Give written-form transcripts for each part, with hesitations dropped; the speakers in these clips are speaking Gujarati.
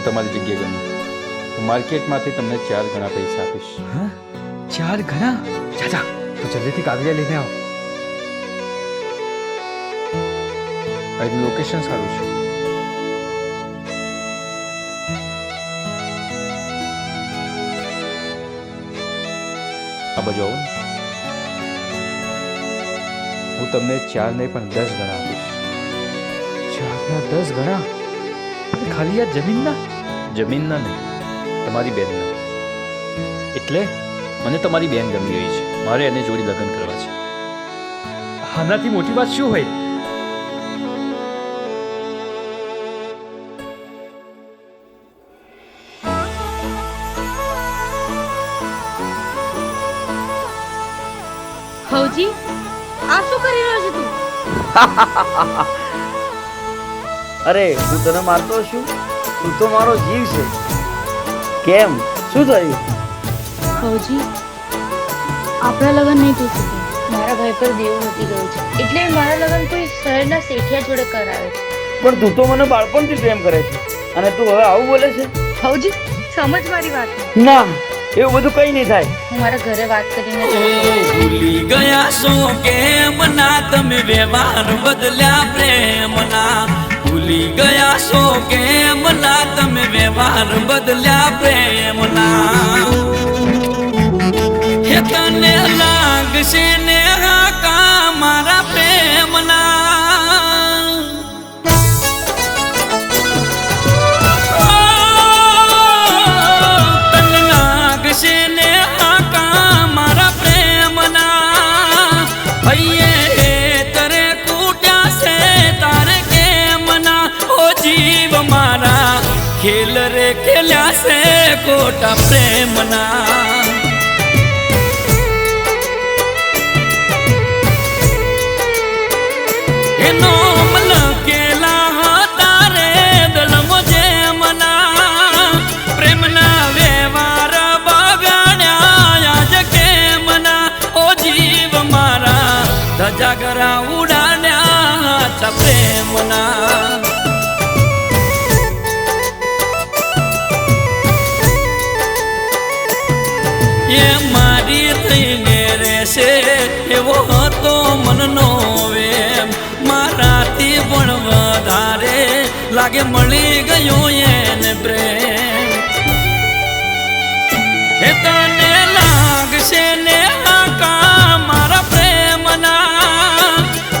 તમારી જગ્યા ગમી. હું માર્કેટમાંથી તમને 4 ગણા પૈસા આપીશ. હા 4 ગણા? ચાચા તો જલ્દીથી કાગળિયા લઈને આવો. અહીંનું લોકેશન સારું છે. આ બાજુ આવો ને. હું તમને 4 નહીં પણ 10 ગણા આપીશ. 4 ના 10 ગણા? ખાલી આ જમીનના? જમીનના નહીં, તમારી બેનના. એટલે મને તમારી બેન ગમી રહી છે, મારે એને જોડી લગ્ન કરવા છે. આનાથી મોટી વાત શું હોય? હવજી, આ શું કરી રહ્યો છે તું? અરે હું તને મારતો છું? તું તો મારો જીવ છે. કેમ, શું થયું? હવજી, આપણા લગ્ન નહીં થઈ શકે. મારા ભાઈ પર દેવું નથી ગયું છે, એટલે મારા લગ્ન કોઈ શહેરના શેઠિયા જોડે કરાવે છે. પણ તું તો મને બાળપણથી પ્રેમ કરે છે અને તું હવે આવું બોલે છે? હવજી, સમજ મારી વાત. ના, એવું બધું કઈ નહીં થાય. હું મારા ઘરે વાત કરીને ભૂલી ગયા છો કેમ ના તમે વ્યવહાર બદલ્યા પ્રેમના. ભૂલી ગયા છો કેમ ના તમે વ્યવહાર બદલ્યા પ્રેમના. હે તને લાગશે ને હાકા મારા પ્રેમના. તને લાગશે ને હાકા મારા પ્રેમના. હૈયે તરે કૂટ્યા છે તારે કેમ ના. ઓ જીવ મારા ખેલ રે ખેલ્યા છે ખોટા પ્રેમના. એનો મન કેલા તારે દલમો જે મના. પ્રેમના વ્યવહાર બગાડ્યા આજ કેમ ના. ઓ જીવ મારા ધજાગરા ઉડાડ્યા તા પ્રેમના. એ મારી થઈને રહેશે એવો હતો મનનો વેમ. મારાથી પણ વધારે લાગે મળી ગયો એને પ્રેમ. એ તને લાગશે ને હાકા મારા પ્રેમના.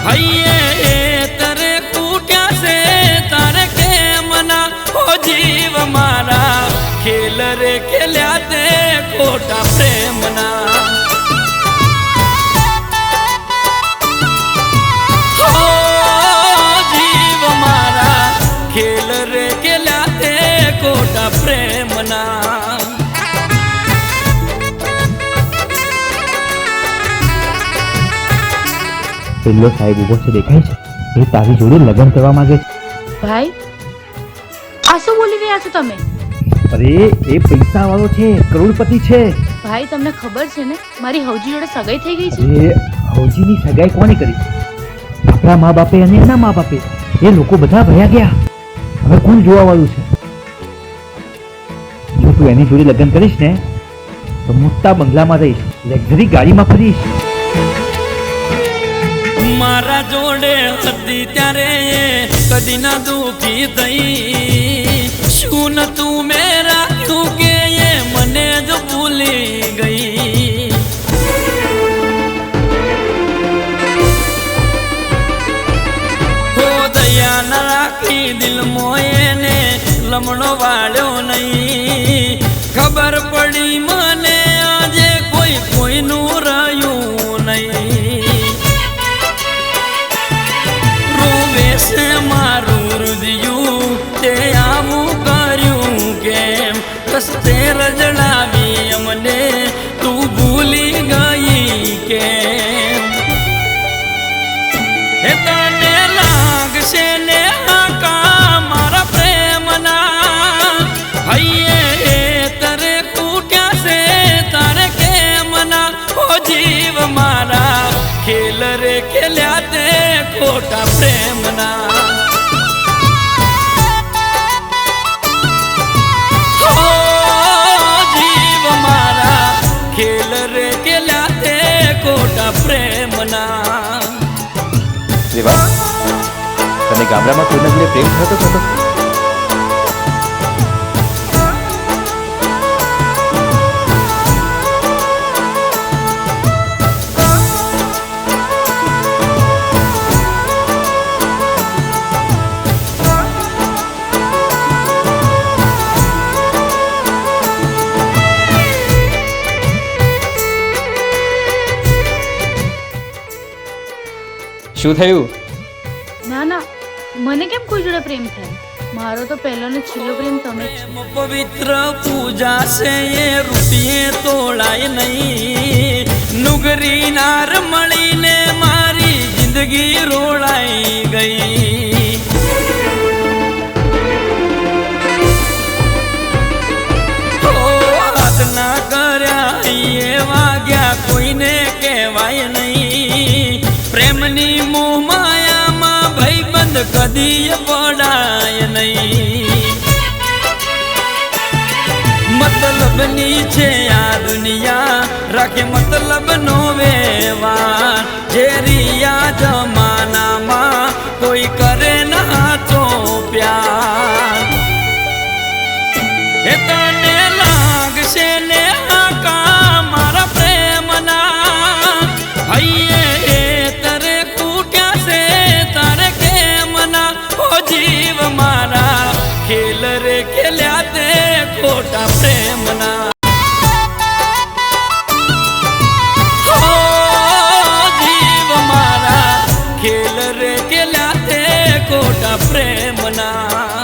હૈયે તરે કૂટ્યા છે તારે કેમ ના. ઓ જીવ મારા ખેલ રે ખેલ્યા તે ખોટા પ્રેમના. ઓ જીવ મારા ખેલ રે ખેલ્યા તે ખોટા પ્રેમના. પેલો સાહેબ ઉભો છે દેખાય છે, એ તારી જોડે લગ્ન કરવા માંગે છે. ભાઈ, આ શું બોલી રહ્યા છો તમે? અરે એ પૈસા વાળો છે, કરોડપતિ છે. ભાઈ, તમને ખબર છે ને મારી હવજી જોડે સગાઈ થઈ ગઈ છે. અરે હવજીની સગાઈ કોણે કરી? આપણા મા બાપે અને એના મા બાપે. એ લોકો બધા ભયા ગયા. હવે કોણ જોવા વાળું છે? જો તું એની જોડે લગ્ન કરીશ ને તો મોટા બંગલામાં રહીશ, લક્ઝરી ગાડીમાં ફરીશ. મારા જોડે હતી ત્યારે કદી ના દુખી થઈ. શું તું મેં રાખ્યું કે એ મને જ ભૂલી ગઈ. હો દયા ના રાખી દિલમાં એને લમણો વાળ્યો નહીં. ખબર પડી મને આજે કોઈ કોઈનું રહ્યું નહીં. છે મારું હૃદયું તે આવું કર્યું કેમ. રસ્તે રજડાવી અમને તું ભૂલી ગઈ કેમ. હે તને લાગશે ને હાકા મારા પ્રેમના. હૈયે તરે કૂટ્યા છે તારે કેમ ના. ઓ જીવ મારા ખેલ રે ખેલ્યા તે ખોટા પ્રેમના. ગામડામાં કોઈના જોડે પ્રેમ થતો થતો શું થયું? ના ના, મને કેમ કોઈ જોડે પ્રેમ થાય? મારો તો પહેલો ને છેલ્લો પ્રેમ તમે જ છો. પવિત્ર પૂજા છે એ રૂપિયે તોડાય નહીં. નુગરી નાર મળીને મારી જિંદગી રોળાઈ ગઈ. ઓ હાથ ના કર્યા એ વાગ્યા કોઈને કહેવાય નહીં. પ્રેમની મોહ માયામાં ભાઈબંધ કદી પડાય નહીં. મતલબની છે આ દુનિયા, રાખે મતલબ નો વ્યવહાર. જે રિયા જમાનામાં કોઈ કરે ના તો પ્યાર. એ તને લાગશે ને આકા મારા પ્રેમના હૈયે તરે કૂટ્યા છે તારે કેમ ના. ઓ જીવ મારા ખેલ રે ખેલ્યા તે ખોટા પ્રેમના. ઓ જીવ મારા ખેલ રે ખેલ્યા તે ખોટા પ્રેમના.